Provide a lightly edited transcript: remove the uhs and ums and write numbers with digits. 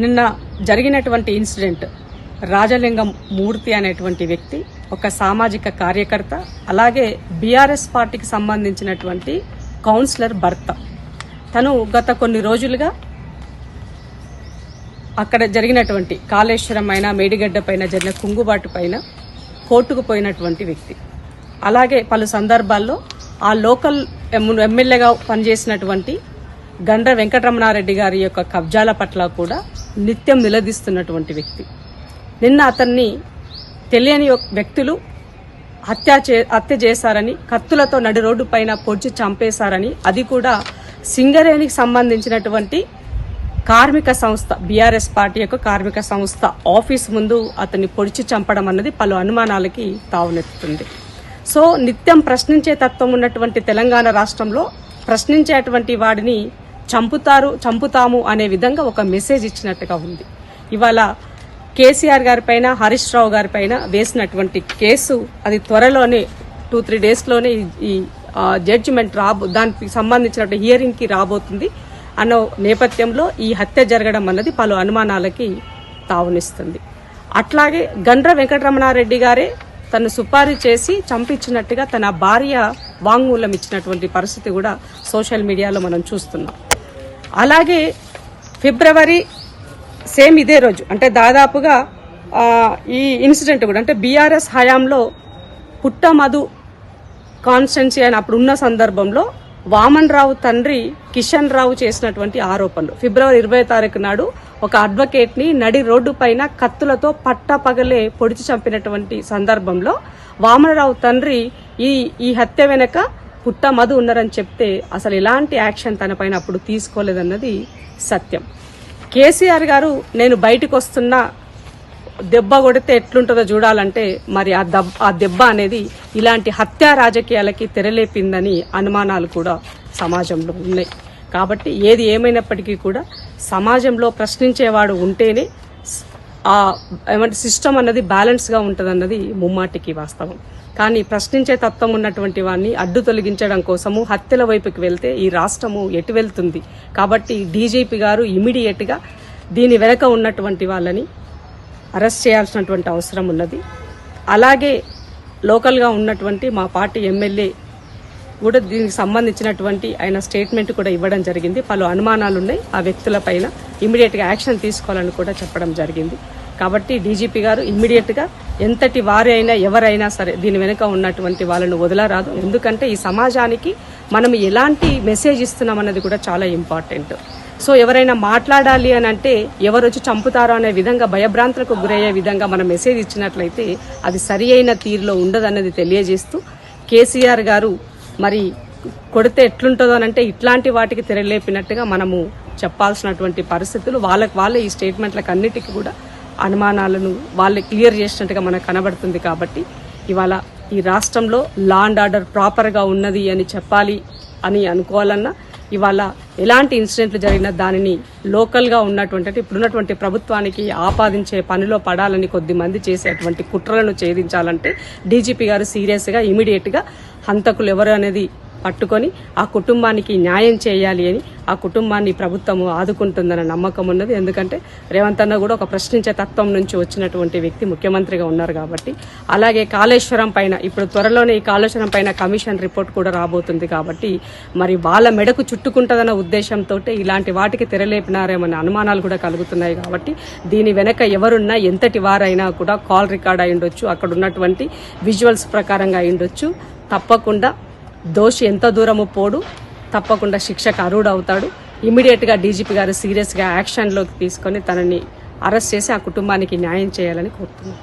నిన్న జరిగినటువంటి ఇన్సిడెంట్ రాజలింగం మూర్తి అనేటువంటి వ్యక్తి ఒక సామాజిక కార్యకర్త, అలాగే బీఆర్ఎస్ పార్టీకి సంబంధించినటువంటి కౌన్సిలర్ భర్త. తను గత కొన్ని రోజులుగా అక్కడ జరిగినటువంటి కాళేశ్వరం పైన, మేడిగడ్డ పైన జరిగిన కుంగుబాటు పైన కోర్టుకు పోయినటువంటి వ్యక్తి. అలాగే పలు సందర్భాల్లో ఆ లోకల్ ఎమ్మెల్యేగా పనిచేసినటువంటి గండ్ర వెంకటరమణారెడ్డి గారి యొక్క కబ్జాల పట్ల కూడా నిత్యం నిలదీస్తున్నటువంటి వ్యక్తి. నిన్న అతన్ని తెలియని వ్యక్తులు హత్య చేశారని, కత్తులతో నడి రోడ్డు పైన పొడిచి చంపేశారని, అది కూడా సింగరేణికి సంబంధించినటువంటి కార్మిక సంస్థ, బీఆర్ఎస్ పార్టీ యొక్క కార్మిక సంస్థ ఆఫీస్ ముందు అతన్ని పొడిచి చంపడం అన్నది పలు అనుమానాలకి తావునెత్తుతుంది. సో నిత్యం ప్రశ్నించే తత్వం ఉన్నటువంటి తెలంగాణ రాష్ట్రంలో ప్రశ్నించేటువంటి వాడిని చంపుతాము అనే విధంగా ఒక మెసేజ్ ఇచ్చినట్టుగా ఉంది. ఇవాళ కేసీఆర్ గారిపైన, హరీష్ రావు గారిపైన వేసినటువంటి కేసు అది త్వరలోనే 2-3 డేస్లోనే ఈ జడ్జిమెంట్ దానికి సంబంధించినటువంటి హియరింగ్కి రాబోతుంది అన్న నేపథ్యంలో ఈ హత్య జరగడం అన్నది పలు అనుమానాలకి తావునిస్తుంది. అట్లాగే గండ్ర వెంకటరమణారెడ్డి గారే తను సుపారీ చేసి చంపించినట్టుగా తన భార్య వాంగ్మూలం ఇచ్చినటువంటి పరిస్థితి కూడా సోషల్ మీడియాలో మనం చూస్తున్నాం. అలాగే ఫిబ్రవరి సేమ్ ఇదే రోజు, అంటే దాదాపుగా ఈ ఇన్సిడెంట్ కూడా అంటే బీఆర్ఎస్ హయాంలో పుట్టమధు కాన్స్టెన్సీ అని అప్పుడు ఉన్న సందర్భంలో వామన్ రావు తండ్రి కిషన్ రావు చేసినటువంటి ఆరోపణలు. ఫిబ్రవరి 20వ తారీఖు నాడు ఒక అడ్వకేట్ ని నడి రోడ్డు పైన కత్తులతో పట్టపగలే పొడిచి చంపినటువంటి సందర్భంలో వామనరావు తండ్రి ఈ హత్య వెనక పుట్టమధు ఉన్నారని చెప్తే అసలు ఎలాంటి యాక్షన్ తన పైన అప్పుడు తీసుకోలేదన్నది సత్యం. కేసీఆర్ గారు నేను బయటకు వస్తున్నా, దెబ్బ కొడితే ఎట్లుంటుందో చూడాలంటే మరి ఆ దెబ్బ అనేది ఇలాంటి హత్యా రాజకీయాలకి తెరలేపిందని అనుమానాలు కూడా సమాజంలో ఉన్నాయి. కాబట్టి ఏది ఏమైనప్పటికీ కూడా సమాజంలో ప్రశ్నించేవాడు ఉంటేనే సిస్టమ్ అన్నది బ్యాలెన్స్గా ఉంటుందన్నది ముమ్మాటికి వాస్తవం. కానీ ప్రశ్నించే తత్వం ఉన్నటువంటి వాడిని అడ్డు తొలగించడం కోసము హత్యల వైపుకి వెళ్తే ఈ రాష్ట్రము ఎటు వెళ్తుంది. కాబట్టి డీజీపీ గారు ఇమీడియట్గా దీని వెనక ఉన్నటువంటి వాళ్ళని అరెస్ట్ చేయాల్సినటువంటి అవసరం ఉన్నది. అలాగే లోకల్గా ఉన్నటువంటి మా పార్టీ ఎమ్మెల్యే కూడా దీనికి సంబంధించినటువంటి ఆయన స్టేట్మెంట్ కూడా ఇవ్వడం జరిగింది. పలు అనుమానాలు ఉన్నాయి ఆ వ్యక్తుల పైన, ఇమీడియట్గా యాక్షన్ తీసుకోవాలని కూడా చెప్పడం జరిగింది. కాబట్టి డీజీపీ గారు ఇమ్మీడియట్గా ఎంతటి వారి అయినా ఎవరైనా సరే దీని వెనుక ఉన్నటువంటి వాళ్ళను వదలరాదు. ఎందుకంటే ఈ సమాజానికి మనం ఎలాంటి మెసేజ్ ఇస్తున్నామన్నది కూడా చాలా ఇంపార్టెంట్. సో ఎవరైనా మాట్లాడాలి అని అంటే ఎవరు వచ్చి చంపుతారో అనే విధంగా భయభ్రాంతులకు గురయ్యే విధంగా మనం మెసేజ్ ఇచ్చినట్లయితే అది సరి అయిన తీరులో ఉండదన్నది తెలియజేస్తూ కేసీఆర్ గారు మరి కొడితే ఎట్లుంటుందో అంటే ఇట్లాంటి వాటికి తెరలేపినట్టుగా మనము చెప్పాల్సినటువంటి పరిస్థితులు వాళ్ళే ఈ స్టేట్మెంట్లకు అన్నిటికీ కూడా అనుమానాలను వాళ్ళే క్లియర్ చేసినట్టుగా మనకు కనబడుతుంది. కాబట్టి ఇవాళ ఈ రాష్ట్రంలో లా అండ్ ఆర్డర్ ప్రాపర్గా ఉన్నది అని చెప్పాలి అని అనుకోవాలన్నా ఇవాళ ఎలాంటి ఇన్సిడెంట్లు జరిగినా దానిని లోకల్గా ఉన్నటువంటి ఇప్పుడున్నటువంటి ప్రభుత్వానికి ఆపాదించే పనిలో పడాలని కొద్దిమంది చేసేటువంటి కుట్రలను ఛేదించాలంటే డీజీపీ గారు సీరియస్గా ఇమీడియట్గా హంతకులు ఎవరు అనేది పట్టుకొని ఆ కుటుంబానికి న్యాయం చేయాలి అని, ఆ కుటుంబాన్ని ప్రభుత్వం ఆదుకుంటుందన్న నమ్మకం ఉన్నది. ఎందుకంటే రేవంత్ అన్న కూడా ఒక ప్రశ్నించే తత్వం నుంచి వచ్చినటువంటి వ్యక్తి ముఖ్యమంత్రిగా ఉన్నారు కాబట్టి. అలాగే కాళేశ్వరం పైన ఇప్పుడు త్వరలోనే ఈ కాళేశ్వరం పైన కమిషన్ రిపోర్ట్ కూడా రాబోతుంది కాబట్టి మరి వాళ్ళ మెడకు చుట్టుకుంటుందన్న ఉద్దేశంతో ఇలాంటి వాటికి తెరలేపినారేమనే అనుమానాలు కూడా కలుగుతున్నాయి. కాబట్టి దీని వెనక ఎవరున్నా ఎంతటి వారైనా కూడా కాల్ రికార్డ్ అయి ఉండొచ్చు, అక్కడ ఉన్నటువంటి విజువల్స్ ప్రకారంగా అయి ఉండొచ్చు. తప్పకుండా దోషి ఎంత దూరము పోడు, తప్పకుండా శిక్షకు అర్హుడు అవుతాడు. ఇమీడియట్గా డీజీపీ గారు సీరియస్గా యాక్షన్లోకి తీసుకొని తనని అరెస్ట్ చేసి ఆ కుటుంబానికి న్యాయం చేయాలని కోరుతున్నాను.